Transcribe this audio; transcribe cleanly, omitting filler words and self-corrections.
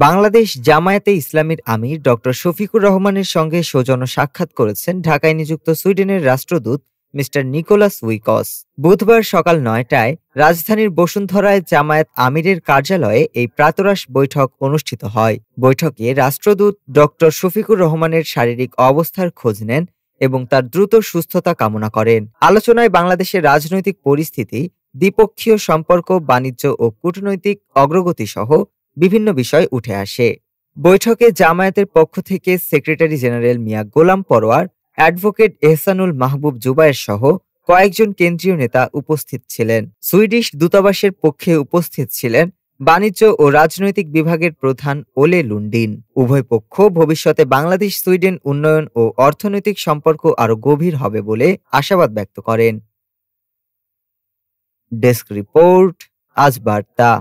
বাংলাদেশ জামায়াতে ইসলামীর আমির ডক্টর শফিকুর রহমানের সঙ্গে সৌজন্য সাক্ষাৎ করেছেন ঢাকায় নিযুক্ত সুইডেনের রাষ্ট্রদূত মিস্টার নিকোলাস উইকস। বুধবার সকাল ৯টায় রাজধানীর বসুন্ধরায় জামায়াত আমিরের কার্যালয়ে এই প্রাতরাশ বৈঠক অনুষ্ঠিত হয়। বৈঠকে রাষ্ট্রদূত ডক্টর শফিকুর রহমানের শারীরিক অবস্থার খোঁজ নেন এবং তার দ্রুত সুস্থতা কামনা করেন। আলোচনায় বাংলাদেশের রাজনৈতিক পরিস্থিতি, দ্বিপক্ষীয় সম্পর্ক, বাণিজ্য ও কূটনৈতিক অগ্রগতি সহ বিভিন্ন বিষয় উঠে আসে। বৈঠকে জামায়াতের পক্ষ থেকে সেক্রেটারি জেনারেল মিয়া গোলাম পরোয়ার, অ্যাডভোকেট এহসানুল মাহবুব জুবায়ের সহ কয়েকজন কেন্দ্রীয় নেতা উপস্থিত ছিলেন। সুইডিশ দূতাবাসের পক্ষে উপস্থিত ছিলেন বাণিজ্য ও রাজনৈতিক বিভাগের প্রধান ওলে লুন্ডিন। উভয় পক্ষ ভবিষ্যতে বাংলাদেশ সুইডেন উন্নয়ন ও অর্থনৈতিক সম্পর্ক আরও গভীর হবে বলে আশাবাদ ব্যক্ত করেন। ডেস্ক রিপোর্ট, আজ বার্তা।